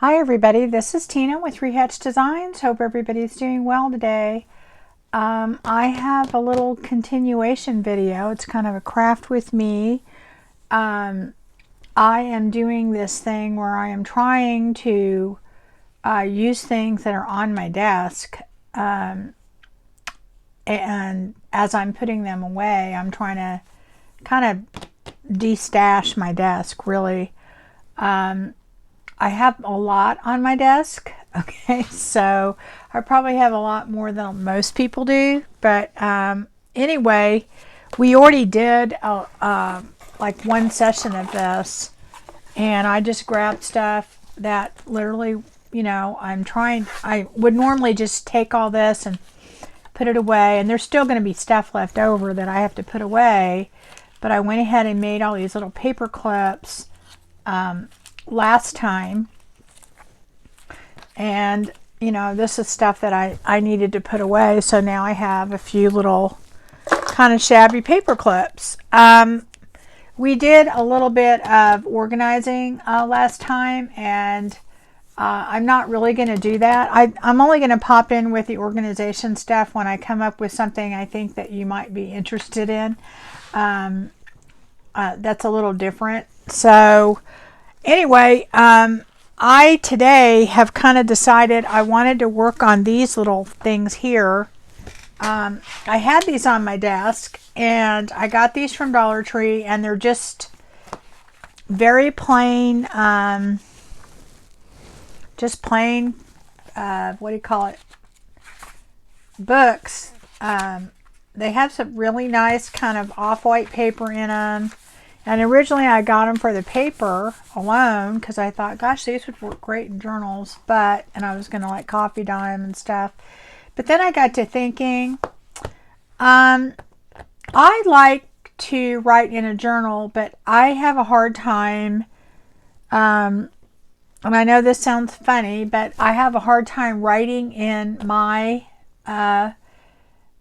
Hi everybody, this is Tina with Rehatched Designs. Hope everybody's doing well today. I have a little continuation video. It's kind of a craft with me. I am doing this thing where I am trying to use things that are on my desk, and as I'm putting them away, I'm trying to kind of de-stash my desk, really. I have a lot on my desk, okay, so I probably have a lot more than most people do, but anyway, we already did like one session of this, and I just grabbed stuff that literally, I would normally just take all this and put it away, and there's still going to be stuff left over that I have to put away, but I went ahead and made all these little paper clips last time, and this is stuff that I needed to put away, so now I have a few little kind of shabby paper clips. We did a little bit of organizing last time, and I'm not really going to do that. I'm only going to pop in with the organization stuff when I come up with something I think that you might be interested in. That's a little different. So anyway, I today have kind of decided I wanted to work on these little things here. I had these on my desk, and I got these from Dollar Tree, and they're just very plain, just plain, what do you call it, books. They have some really nice kind of off-white paper in them. And originally I got them for the paper alone because I thought, gosh, these would work great in journals, and I was going to like copy dye them and stuff. But then I got to thinking, I like to write in a journal, but I have a hard time, and I know this sounds funny, but I have a hard time writing in my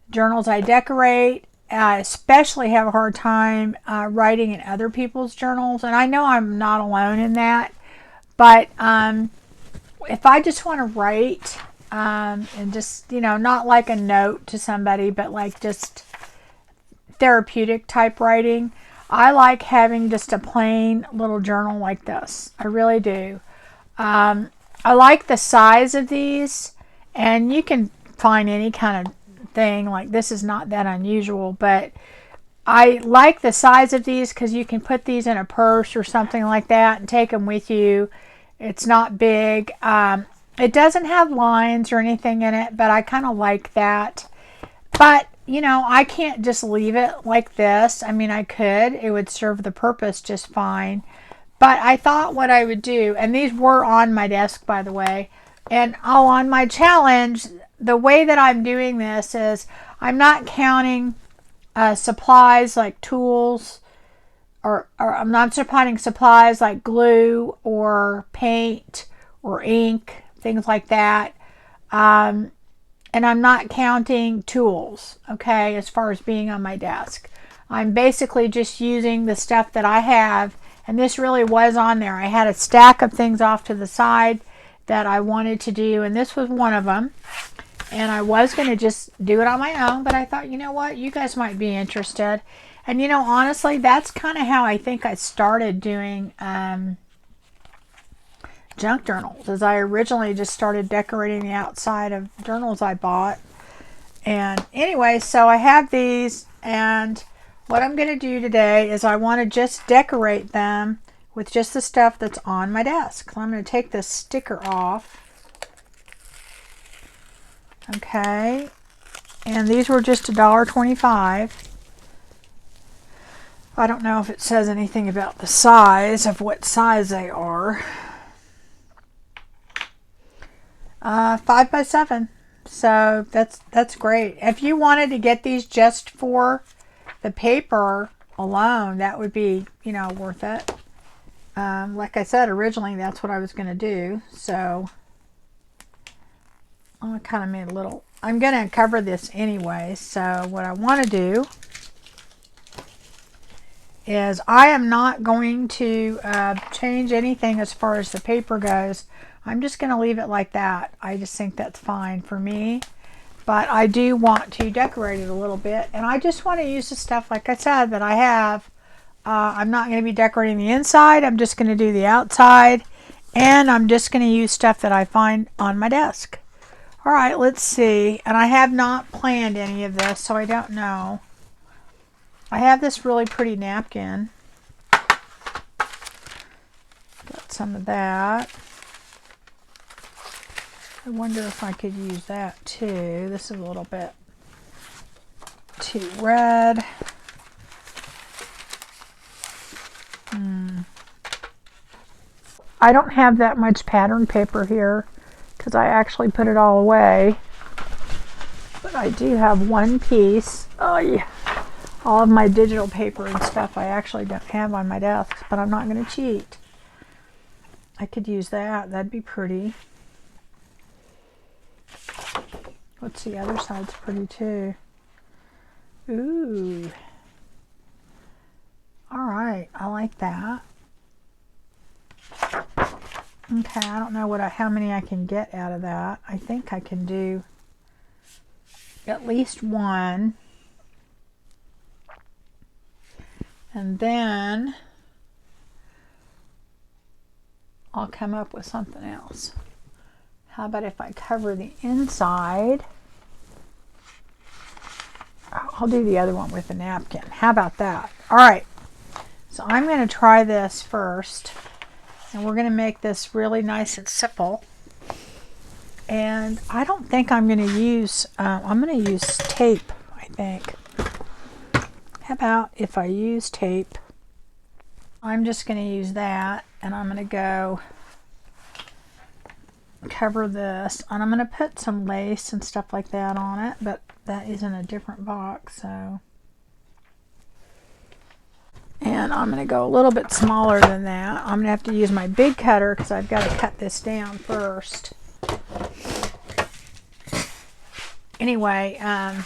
journals I decorate. I especially have a hard time writing in other people's journals, and I know I'm not alone in that, but if I just want to write and just, not like a note to somebody, but like just therapeutic type writing, I like having just a plain little journal like this. I really do. I like the size of these, and you can find any kind of thing, like this is not that unusual, but I like the size of these because you can put these in a purse or something like that and take them with you. It's not big. It doesn't have lines or anything in it, but I kind of like that. But I can't just leave it like this. I mean, I could. It would serve the purpose just fine. But I thought what I would do, and these were on my desk, by the way, and on my challenge, the way that I'm doing this is I'm not counting supplies like tools, or I'm not supplying supplies like glue or paint or ink, things like that. And I'm not counting tools, okay, as far as being on my desk. I'm basically just using the stuff that I have, and this really was on there. I had a stack of things off to the side that I wanted to do, and this was one of them. And I was going to just do it on my own, but I thought, you know what, you guys might be interested. And honestly, that's kind of how I think I started doing junk journals, as I originally just started decorating the outside of journals I bought. And anyway, so I have these, and what I'm going to do today is I want to just decorate them with just the stuff that's on my desk. So I'm going to take this sticker off. Okay, and these were just $1.25. I don't know if it says anything about the size, of what size they are. 5 by 7. So that's great. If you wanted to get these just for the paper alone, that would be, worth it. Like I said, originally that's what I was going to do. So I kind of made a little, I'm going to cover this anyway. So what I want to do is I am not going to change anything as far as the paper goes. I'm just going to leave it like that. I just think that's fine for me. But I do want to decorate it a little bit. And I just want to use the stuff, like I said, that I have. I'm not going to be decorating the inside. I'm just going to do the outside. And I'm just going to use stuff that I find on my desk. All right, let's see. And I have not planned any of this, so I don't know. I have this really pretty napkin. Got some of that. I wonder if I could use that too. This is a little bit too red. I don't have that much pattern paper here because I actually put it all away. But I do have one piece. Oh yeah. All of my digital paper and stuff I actually don't have on my desk, but I'm not going to cheat. I could use that. That'd be pretty. What's the other side's pretty too. Ooh. All right, I like that. Okay, I don't know how many I can get out of that. I think I can do at least one. And then I'll come up with something else. How about if I cover the inside? I'll do the other one with a napkin. How about that? All right. So I'm going to try this first. And we're going to make this really nice and simple. And I don't think I'm going to use, I'm going to use tape, I think. How about if I use tape? I'm just going to use that, and I'm going to go cover this, and I'm going to put some lace and stuff like that on it, but that is in a different box, so. And I'm going to go a little bit smaller than that. I'm going to have to use my big cutter because I've got to cut this down first. Anyway, yeah,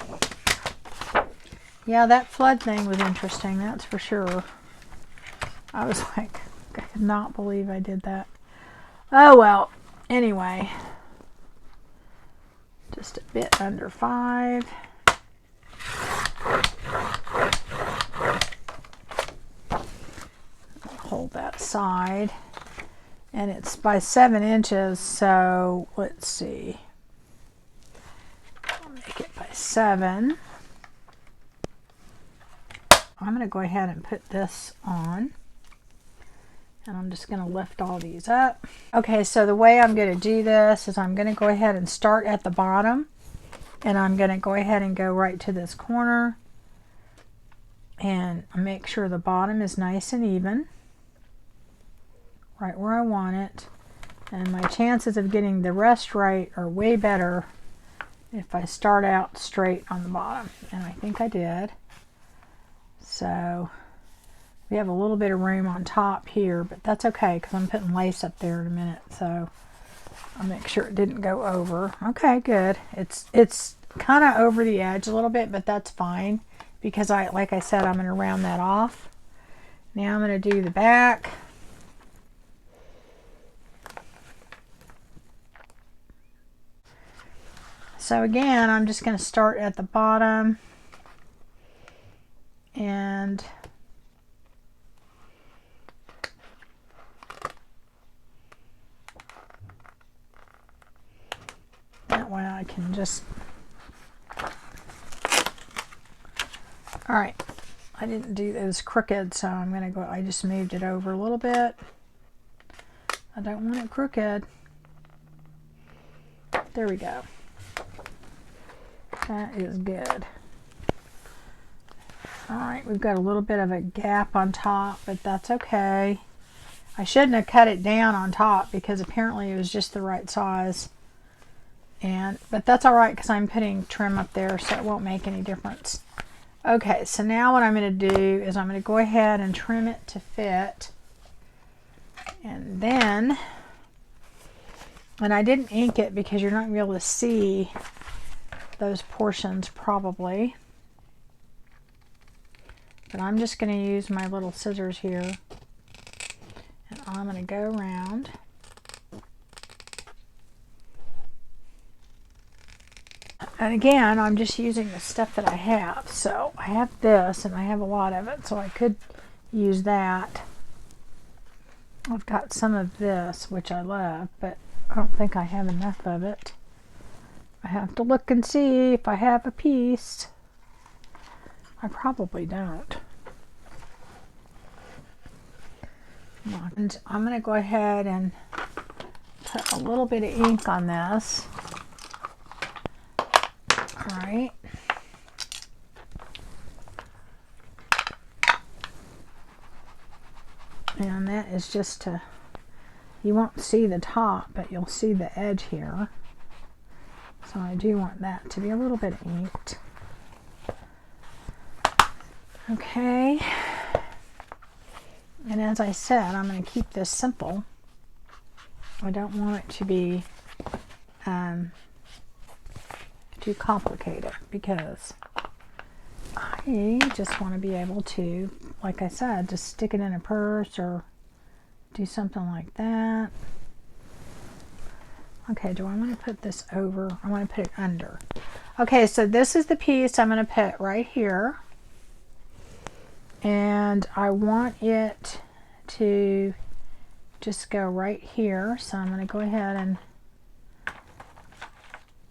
that flood thing was interesting, that's for sure. I was like, I could not believe I did that. Oh well, anyway. Just a bit under 5. Hold that aside. And it's by 7 inches, so let's see. I'll make it by 7. I'm going to go ahead and put this on. And I'm just going to lift all these up. Okay, so the way I'm going to do this is I'm going to go ahead and start at the bottom. And I'm going to go ahead and go right to this corner. And make sure the bottom is nice and even. Right where I want it. And my chances of getting the rest right are way better if I start out straight on the bottom. And I think I did. So we have a little bit of room on top here, but that's okay because I'm putting lace up there in a minute. So I'll make sure it didn't go over. Okay, good. It's kind of over the edge a little bit, but that's fine because like I said, I'm going to round that off. Now I'm going to do the back. So again, I'm just going to start at the bottom and that way I can just, all right, I didn't do those crooked, so I'm going to go, I just moved it over a little bit. I don't want it crooked. There we go. That is good. Alright, we've got a little bit of a gap on top, but that's okay. I shouldn't have cut it down on top because apparently it was just the right size. But that's alright because I'm putting trim up there, so it won't make any difference. Okay, so now what I'm going to do is I'm going to go ahead and trim it to fit. And then, and I didn't ink it because you're not going to be able to see those portions probably. But I'm just going to use my little scissors here. And I'm going to go around. And again, I'm just using the stuff that I have. So I have this, and I have a lot of it, so I could use that. I've got some of this, which I love, but I don't think I have enough of it. I have to look and see if I have a piece. I probably don't. And I'm going to go ahead and put a little bit of ink on this. All right. And that is just to, you won't see the top, but you'll see the edge here. So I do want that to be a little bit inked. Okay. And as I said, I'm going to keep this simple. I don't want it to be too complicated, because I just want to be able to, like I said, just stick it in a purse or do something like that. Okay, do I want to put this over? I want to put it under. Okay, so this is the piece I'm going to put right here. And I want it to just go right here. So I'm going to go ahead and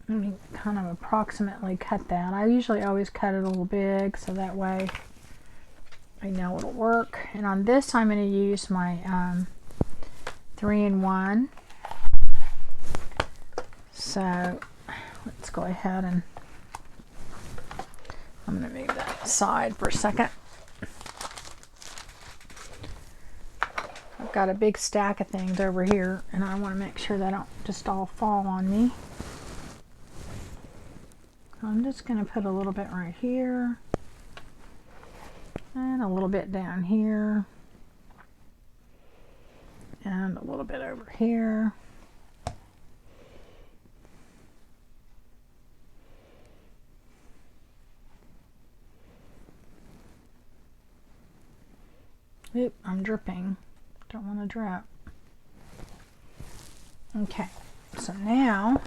let me kind of approximately cut that. I usually always cut it a little big, so that way I know it'll work. And on this, I'm going to use my 3-in-1. So let's go ahead and I'm going to move that aside for a second. I've got a big stack of things over here, and I want to make sure they don't just all fall on me. I'm just going to put a little bit right here and a little bit down here and a little bit over here. Oop, I'm dripping. Don't want to drip. Okay, so now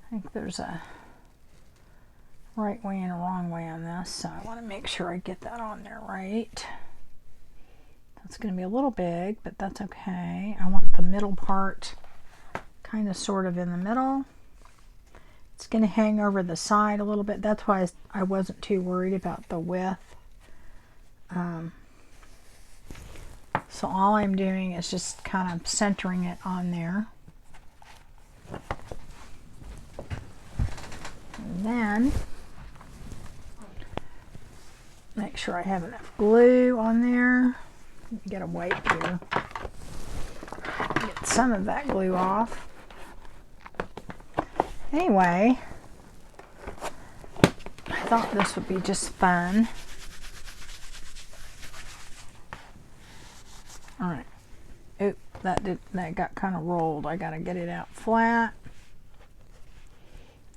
I think there's a right way and a wrong way on this, so I want to make sure I get that on there right. That's going to be a little big, but that's okay. I want the middle part kind of sort of in the middle. It's going to hang over the side a little bit. That's why I wasn't too worried about the width. So all I'm doing is just kind of centering it on there. And then make sure I have enough glue on there. Get a wipe here. Get some of that glue off. Anyway, I thought this would be just fun. All right. Oop, that got kind of rolled. I got to get it out flat.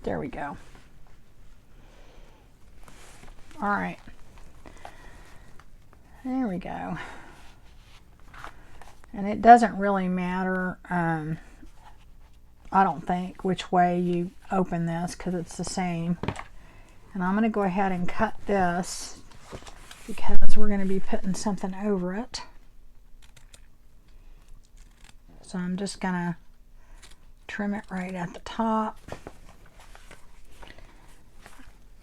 There we go. All right. There we go. And it doesn't really matter, I don't think, which way you open this, because it's the same. And I'm going to go ahead and cut this because we're going to be putting something over it. So I'm just going to trim it right at the top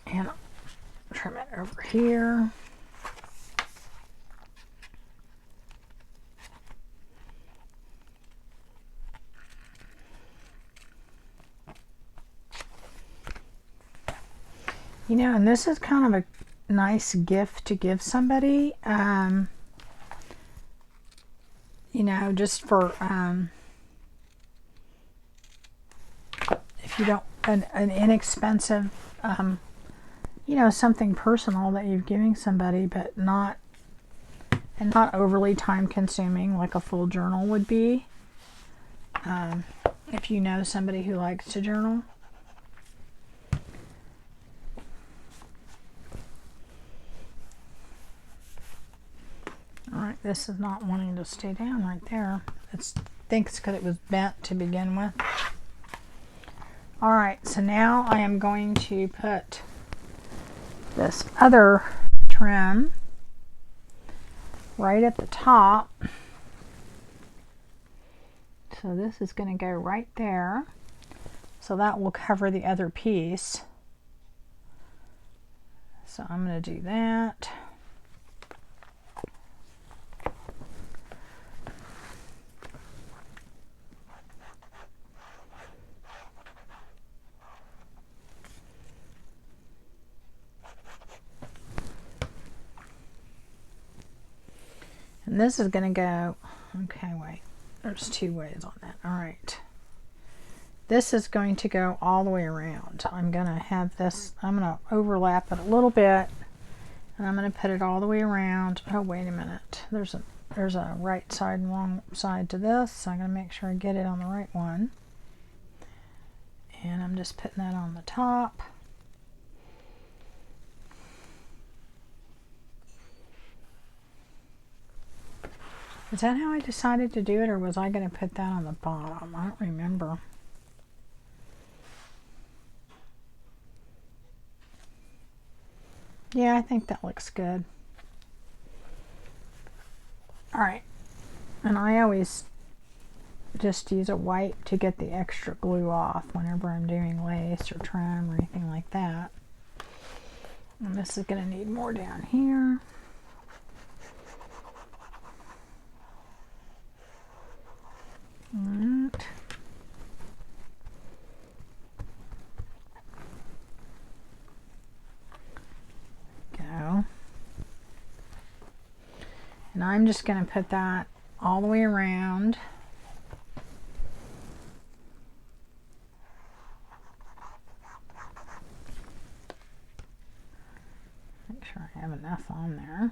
and trim it over here. You know, and this is kind of a nice gift to give somebody. You know, just for, if you don't, an inexpensive, you know, something personal that you're giving somebody, but not overly time consuming like a full journal would be. If you know somebody who likes to journal. Alright, this is not wanting to stay down right there. It thinks because it was bent to begin with. All right, so now I am going to put this other trim right at the top. So this is going to go right there. So that will cover the other piece. So I'm going to do that. And this is going to go, okay, wait, there's two ways on that. All right. This is going to go all the way around. I'm going to have this, I'm going to overlap it a little bit, and I'm going to put it all the way around. Oh, wait a minute. There's a right side and wrong side to this, so I'm going to make sure I get it on the right one. And I'm just putting that on the top. Is that how I decided to do it, or was I going to put that on the bottom? I don't remember. Yeah, I think that looks good. All right, and I always just use a wipe to get the extra glue off whenever I'm doing lace or trim or anything like that. And this is going to need more down here. Right. Go. And I'm just going to put that all the way around. Make sure I have enough on there.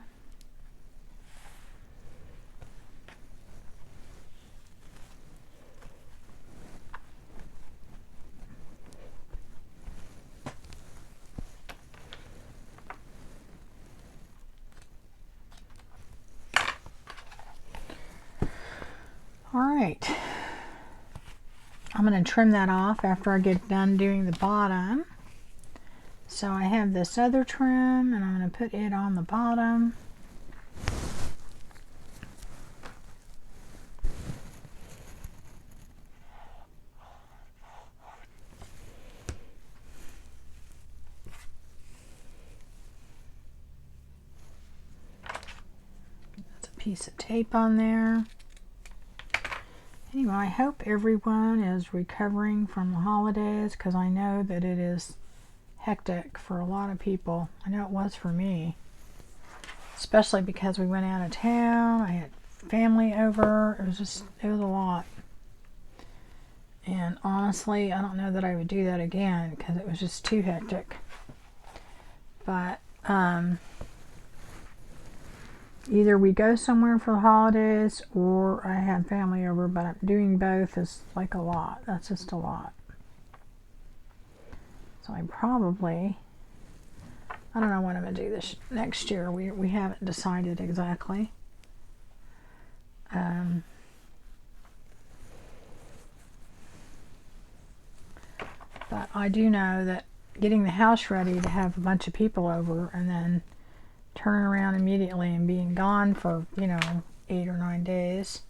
All right, I'm going to trim that off after I get done doing the bottom. So I have this other trim, and I'm going to put it on the bottom. There's a piece of tape on there. Anyway, I hope everyone is recovering from the holidays, because I know that it is hectic for a lot of people. I know it was for me, especially because we went out of town. I had family over. It was a lot. And honestly, I don't know that I would do that again, because it was just too hectic. But either we go somewhere for the holidays or I have family over, but doing both is like a lot. That's just a lot. So I don't know what I'm going to do this next year. We haven't decided exactly. But I do know that getting the house ready to have a bunch of people over and then turn around immediately and being gone for, 8 or 9 days,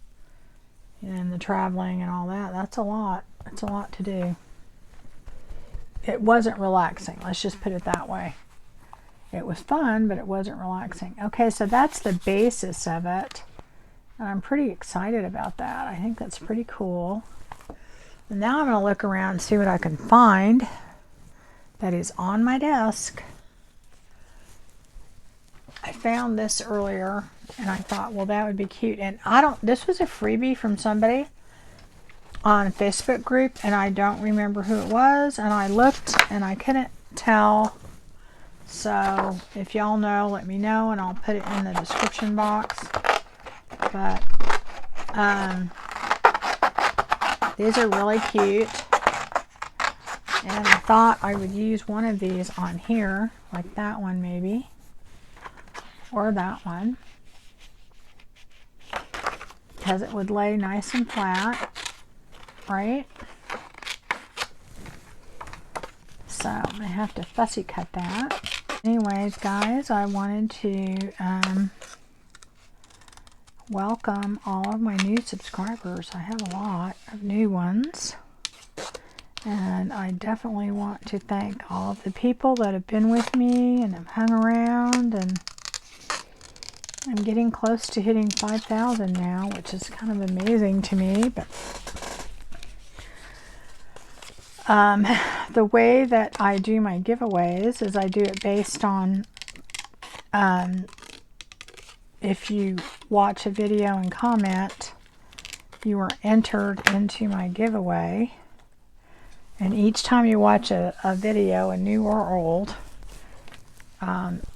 and the traveling and all that, that's a lot. It's a lot to do. It wasn't relaxing, let's just put it that way. It was fun, but it wasn't relaxing. Okay, so that's the basis of it, and I'm pretty excited about that. I think that's pretty cool. And now I'm going to look around and see what I can find that is on my desk. I found this earlier and I thought, well, that would be cute. And this was a freebie from somebody on a Facebook group, and I don't remember who it was, and I looked and I couldn't tell. So if y'all know, let me know and I'll put it in the description box. But these are really cute, and I thought I would use one of these on here, like that one maybe, or that one, because it would lay nice and flat, right? so I'm going to have to fussy cut that. Anyways, guys, I wanted to welcome all of my new subscribers. I have a lot of new ones. And I definitely want to thank all of the people that have been with me and have hung around. And I'm getting close to hitting 5,000 now, which is kind of amazing to me. But the way that I do my giveaways is I do it based on if you watch a video and comment, you are entered into my giveaway. And each time you watch a video, a new or old,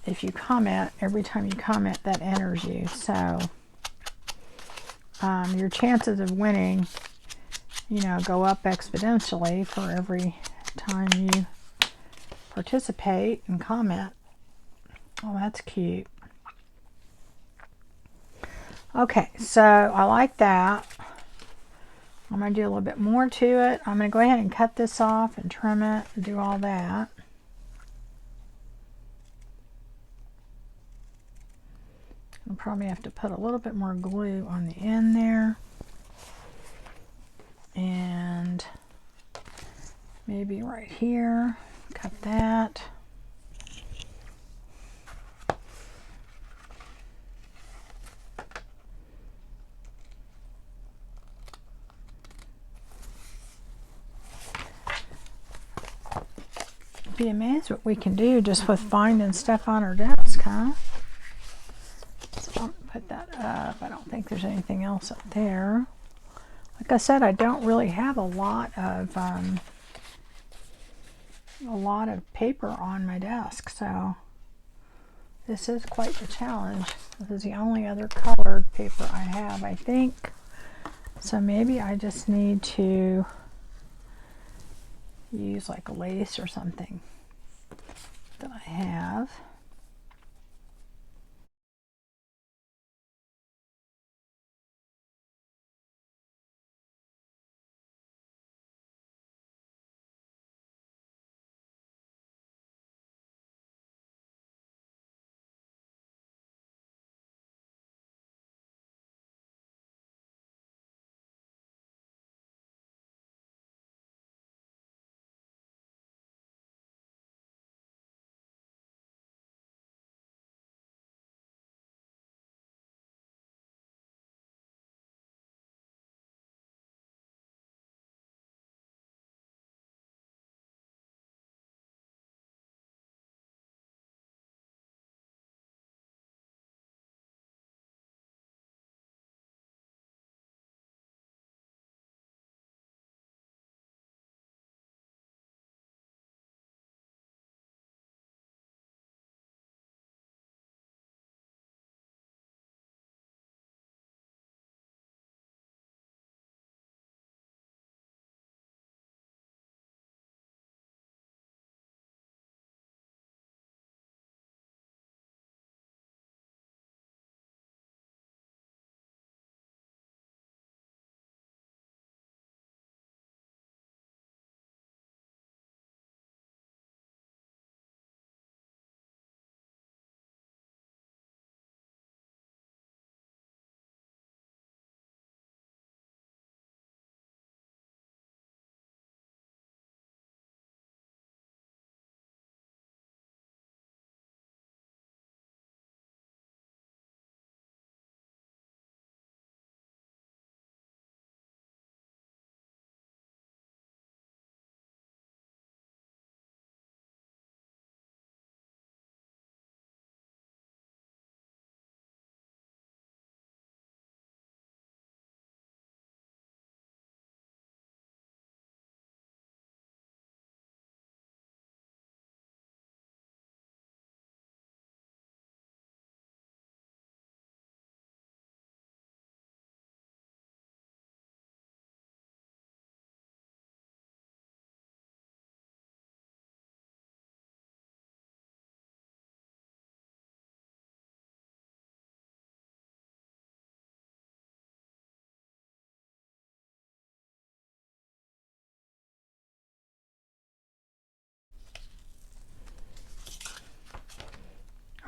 if you comment, every time you comment, that enters you. So your chances of winning, go up exponentially for every time you participate and comment. Oh, that's cute. Okay, so I like that. I'm going to do a little bit more to it. I'm going to go ahead and cut this off and trim it and do all that. I'll probably have to put a little bit more glue on the end there. And maybe right here. Cut that. Be amazed what we can do just with finding stuff on our desk, huh? So I'll put that up. I don't think there's anything else up there. Like I said, I don't really have a lot of paper on my desk, so this is quite the challenge. This is the only other colored paper I have, I think. So maybe I just need to use like a lace or something that I have.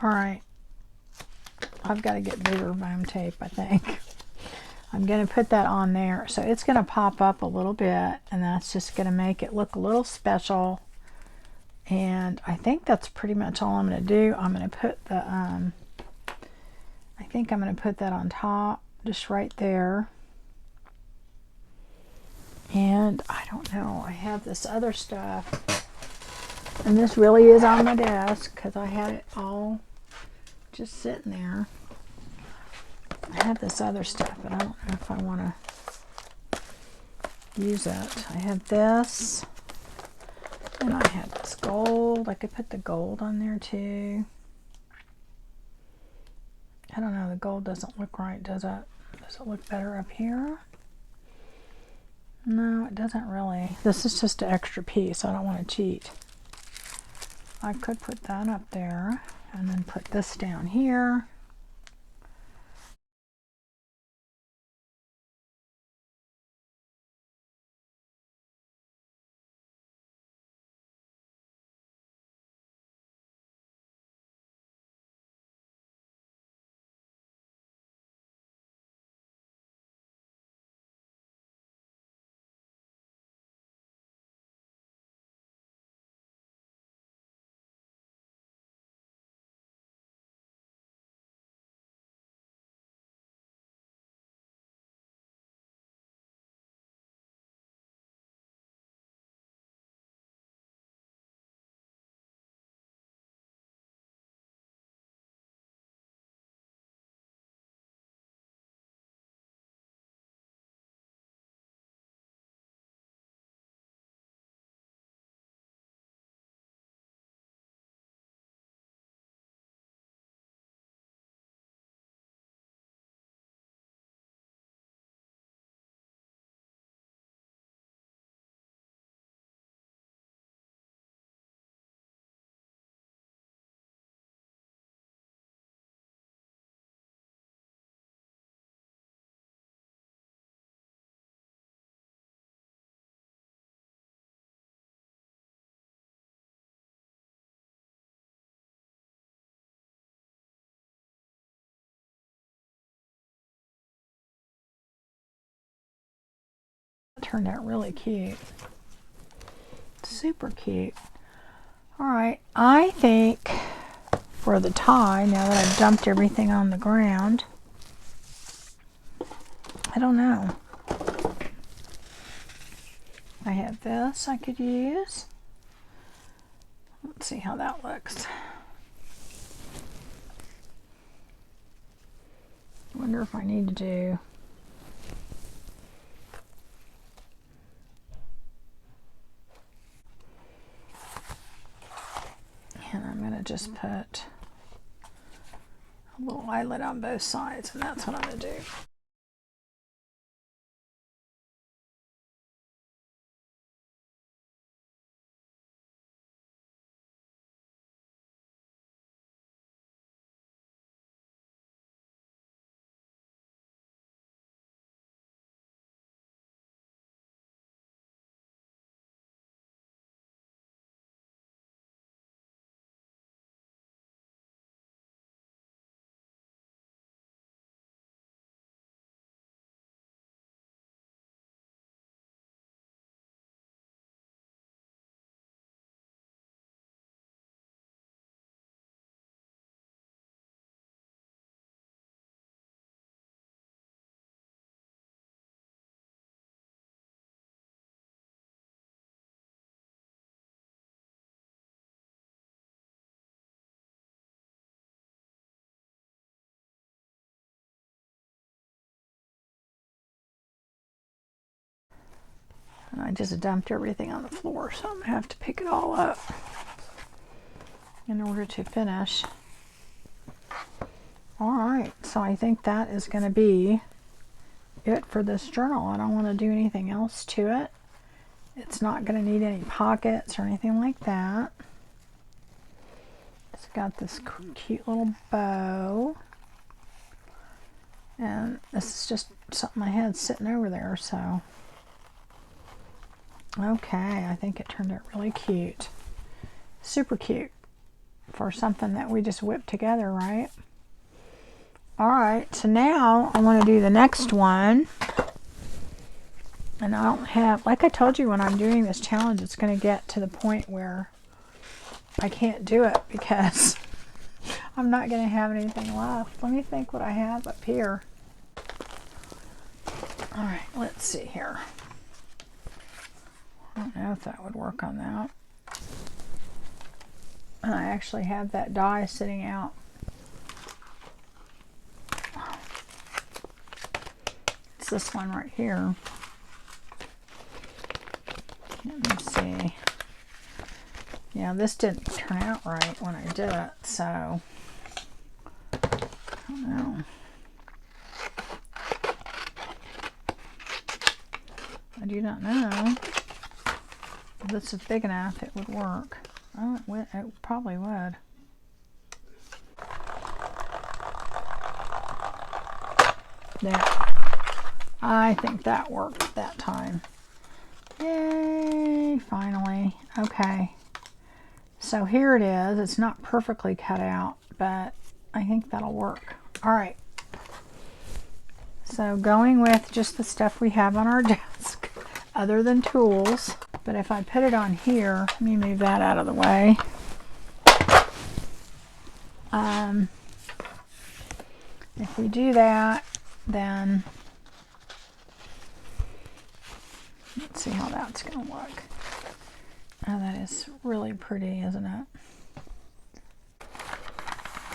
All right. I've got to get bigger foam tape, I think. I'm going to put that on there. So it's going to pop up a little bit, and that's just going to make it look a little special. And I think that's pretty much all I'm going to do. I'm going to put the, I think I'm going to put that on top, just right there. And I don't know, I have this other stuff. And this really is on my desk because I had it all just sitting there. I have this other stuff, but I don't know if I want to use it. I have this, and I have this gold. I could put the gold on there too. I don't know, the gold doesn't look right, does it? Does it look better up here? No, it doesn't really. This is just an extra piece. I don't want to cheat. I could put that up there and then put this down here. It turned out really cute. Super cute. Alright, I think for the tie, now that I've dumped everything on the ground, I don't know. I have this I could use. Let's see how that looks. I wonder if I need to do and I'm going to just put a little eyelet on both sides, and that's what I'm going to do. And I just dumped everything on the floor, so I'm going to have to pick it all up in order to finish. Alright, so I think that is going to be it for this journal. I don't want to do anything else to it. It's not going to need any pockets or anything like that. It's got this cute little bow. And this is just something I had sitting over there, so. Okay, I think it turned out really cute. Super cute. for something that we just whipped together, right? All right, so now I want to do the next one. And I don't have, like I told you when I'm doing this challenge, it's going to get to the point where I can't do it because I'm not going to have anything left. Let me think what I have up here. All right, let's see here. I don't know if that would work on that. And I actually have that die sitting out. It's this one right here. Let me see. Yeah, this didn't turn out right when I did it, so I don't know. I do not know if this is big enough it would work. Oh, it probably would. There. I think that worked that time. Yay, finally. Okay. So here it is. It's not perfectly cut out, but I think that'll work. All right. So going with just the stuff we have on our desk, other than tools. But if I put it on here, let me move that out of the way. If we do that, then let's see how that's going to look. Oh, that is really pretty, isn't it?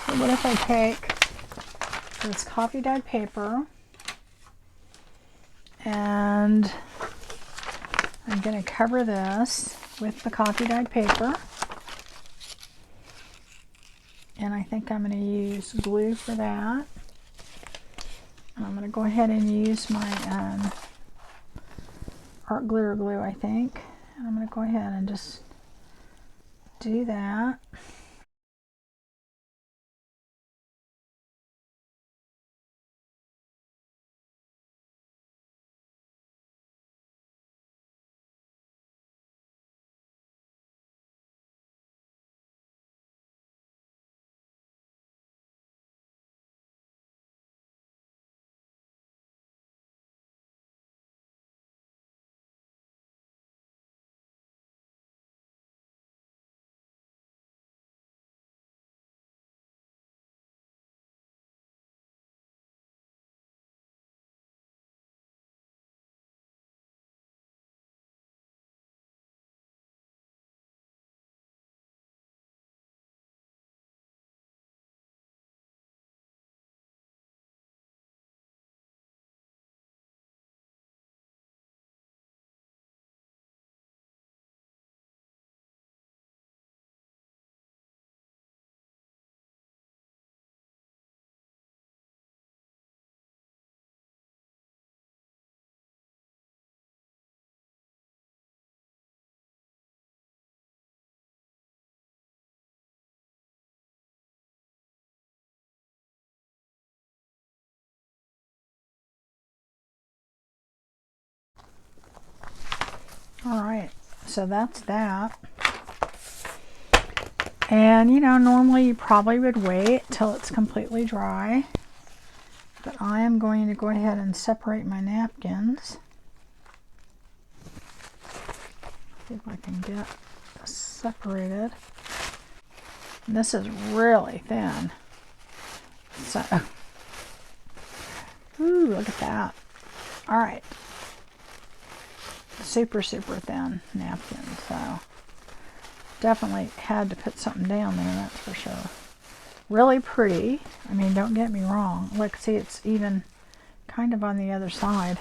So what if I take this coffee dyed paper and I'm going to cover this with the coffee dyed paper. And I think I'm going to use glue for that. And I'm going to go ahead and use my art glitter glue, I think. And I'm going to go ahead and just do that. All right, so that's that. And you know, normally you probably would wait till it's completely dry, but I am going to go ahead and separate my napkins. See if I can get this separated. And this is really thin. So, ooh, look at that. All right. Super, super thin napkin. So, definitely had to put something down there, that's for sure. Really pretty. I mean, don't get me wrong. Look, see, it's even kind of on the other side.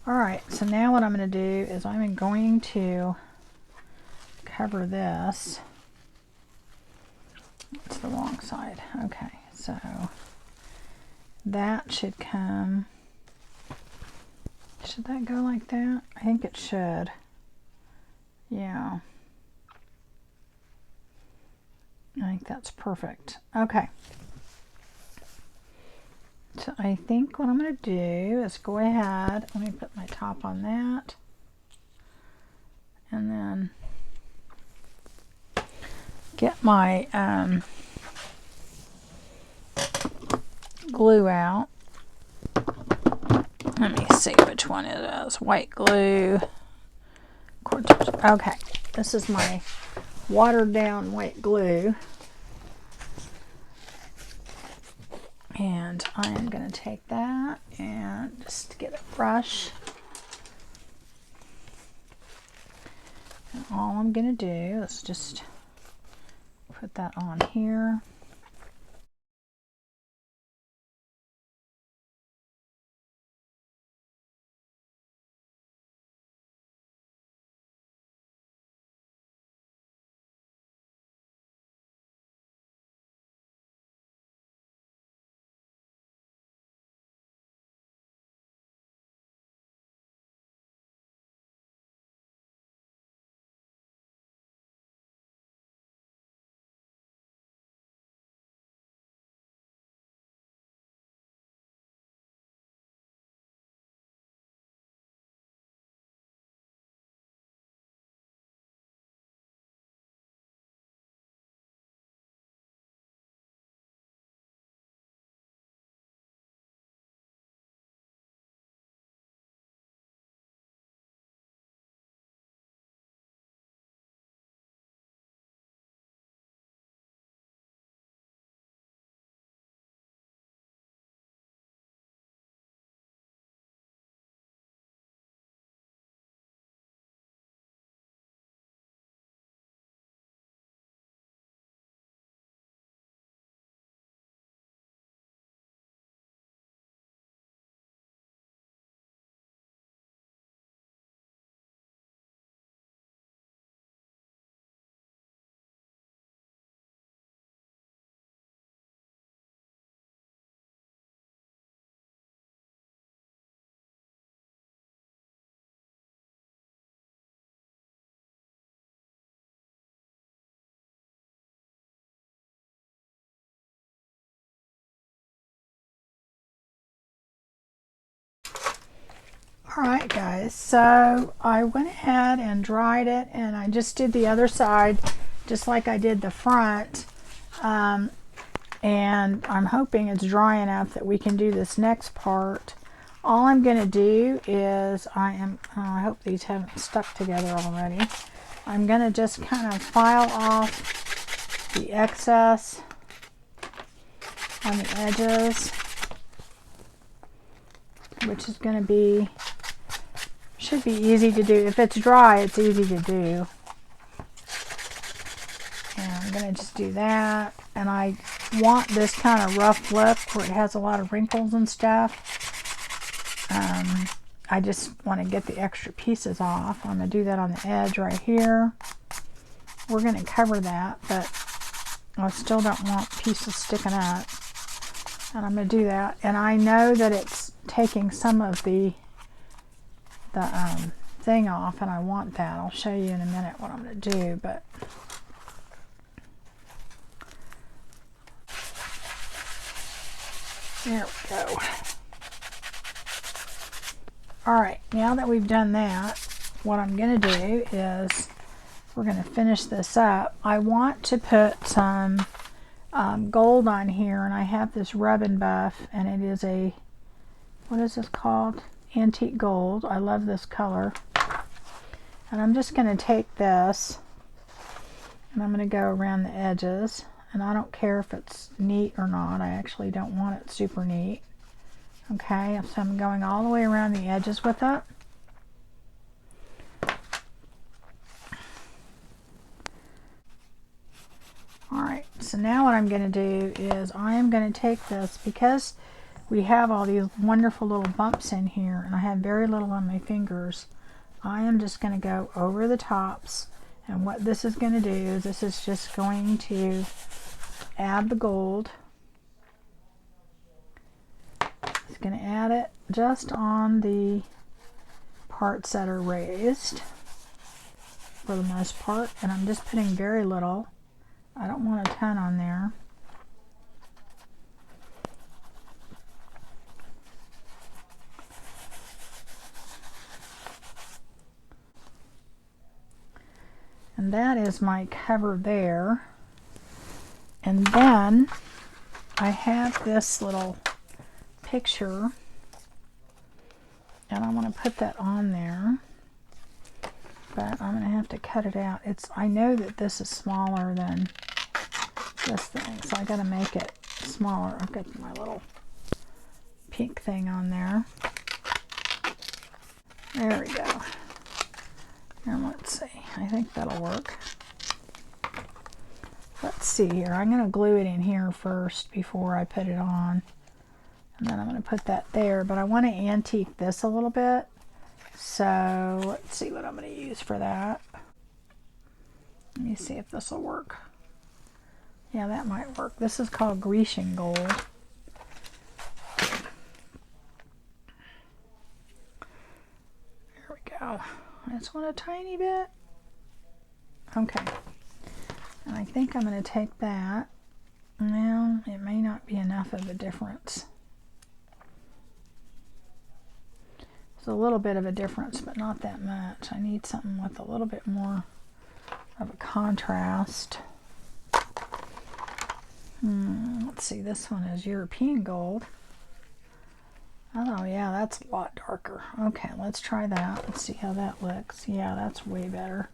All right, so now what I'm going to do is I'm going to cover this. It's the wrong side. Okay, so that should come. Should that go like that? I think it should. Yeah. I think that's perfect. Okay. So I think what I'm going to do is go ahead. Let me put my top on that. And then get my glue out. Let me see which one it is. White glue. Okay, this is my watered down white glue. And I am going to take that and just get a brush. And all I'm going to do is just put that on here. Alright guys, so I went ahead and dried it, and I just did the other side just like I did the front, and I'm hoping it's dry enough that we can do this next part. All I'm going to do is I hope these haven't stuck together already. I'm going to just kind of file off the excess on the edges, which is going to be, should be easy to do. If it's dry, it's easy to do. And I'm going to just do that. And I want this kind of rough look where it has a lot of wrinkles and stuff. I just want to get the extra pieces off. I'm going to do that on the edge right here. We're going to cover that, but I still don't want pieces sticking up. And I'm going to do that. And I know that it's taking some of the thing off, and I want that. I'll show you in a minute what I'm going to do, but there we go. Alright, now that we've done that, what I'm going to do is we're going to finish this up. I want to put some gold on here, and I have this rub and buff, and it is a, what is this called? Antique gold. I love this color. And I'm just going to take this and I'm going to go around the edges, and I don't care if it's neat or not. I actually don't want it super neat. Okay, so I'm going all the way around the edges with it. Alright, so now what I'm going to do is I am going to take this, because we have all these wonderful little bumps in here and I have very little on my fingers. I am just going to go over the tops, and what this is going to do is this is just going to add the gold. It's going to add it just on the parts that are raised for the most part, and I'm just putting very little. I don't want a ton on there. And that is my cover there. And then I have this little picture, and I'm going to put that on there, but I'm going to have to cut it out. I know that this is smaller than this thing, so I got to make it smaller. I've got my little pink thing on there. There we go. And let's see, I think that'll work. Let's see here. I'm going to glue it in here first before I put it on. And then I'm going to put that there. But I want to antique this a little bit. So let's see what I'm going to use for that. Let me see if this will work. Yeah, that might work. This is called Grecian gold. There we go. I just want a tiny bit. Okay. And I think I'm going to take that. Now, it may not be enough of a difference. It's a little bit of a difference, but not that much. I need something with a little bit more of a contrast. Let's see, this one is European gold. Oh yeah, that's a lot darker. Okay, let's try that. Let's see how that looks. Yeah, that's way better.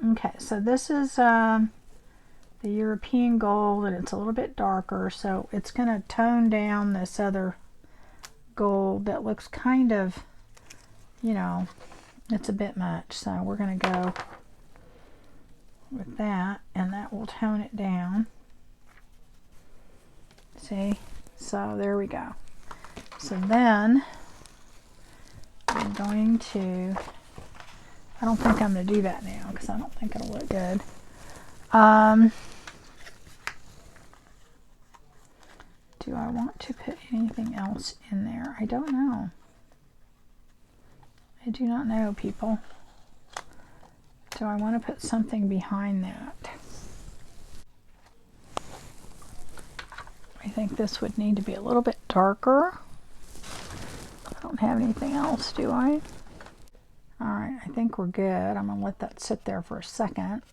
Okay, so this is the European gold, and it's a little bit darker, so it's going to tone down this other gold that looks kind of, you know, it's a bit much. So we're going to go with that, and that will tone it down. See? So there we go. So then I'm going to, I don't think I'm going to do that now because I don't think it'll look good. Do I want to put anything else in there? I don't know. I do not know, people. Do I want to put something behind that? I think this would need to be a little bit darker. I don't have anything else, do I? Alright, I think we're good. I'm going to let that sit there for a second.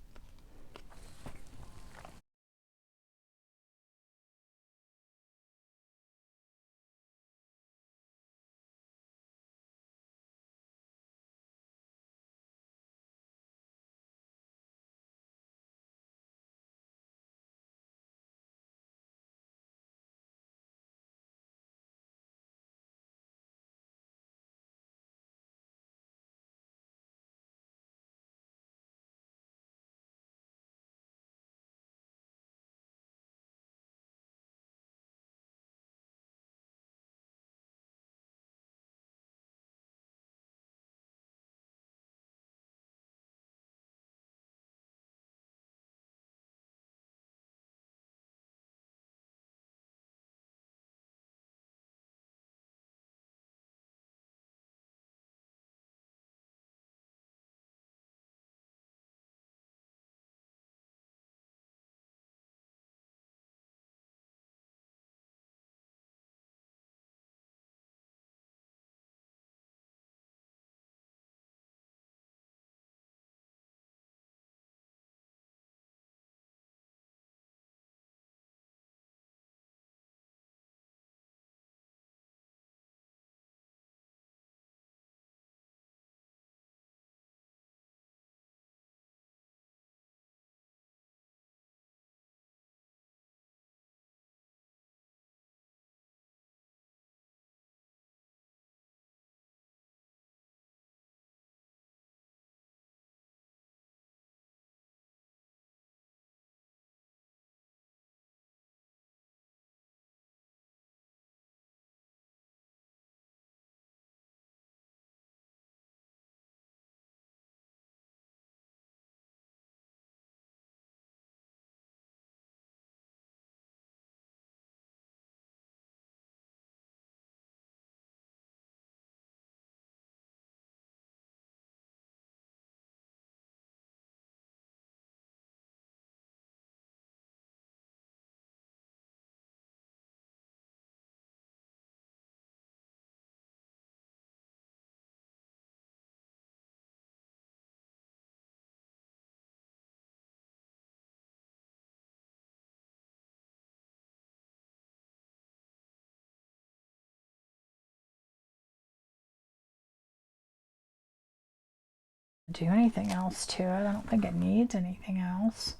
do anything else to it. I don't think it needs anything else.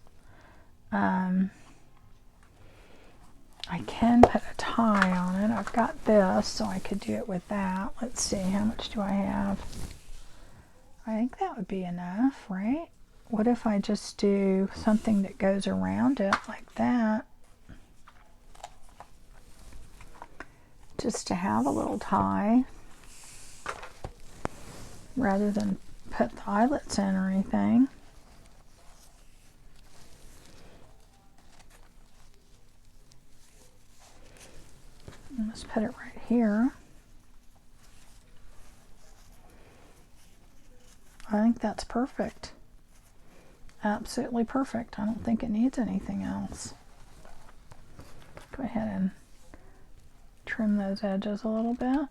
I can put a tie on it. I've got this, so I could do it with that. Let's see, how much do I have? I think that would be enough, right? What if I just do something that goes around it like that? Just to have a little tie, rather than put the eyelets in or anything. Let's put it right here. I think that's perfect. Absolutely perfect. I don't think it needs anything else. Go ahead and trim those edges a little bit.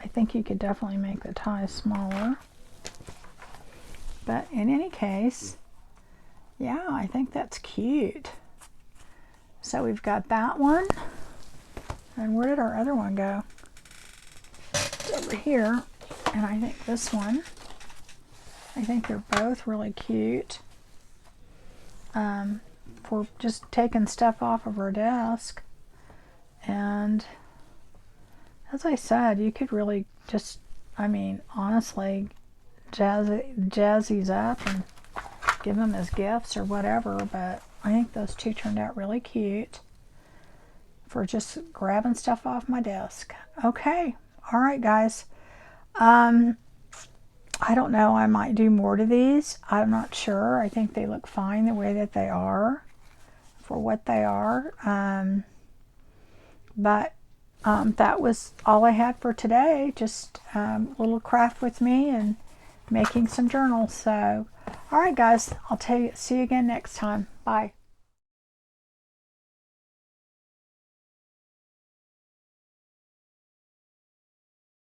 I think you could definitely make the tie smaller. But in any case, yeah, I think that's cute. So we've got that one. And where did our other one go? It's over here. And I think this one. I think they're both really cute. For just taking stuff off of our desk. And as I said, you could really just, I mean, honestly, jazzies up and give them as gifts or whatever. But I think those two turned out really cute for just grabbing stuff off my desk. Okay, all right, guys. I don't know, I might do more to these. I'm not sure. I think they look fine the way that they are for what they are. But that was all I had for today. Just a little craft with me and making some journals. So, all right, guys, I'll see you again next time. Bye.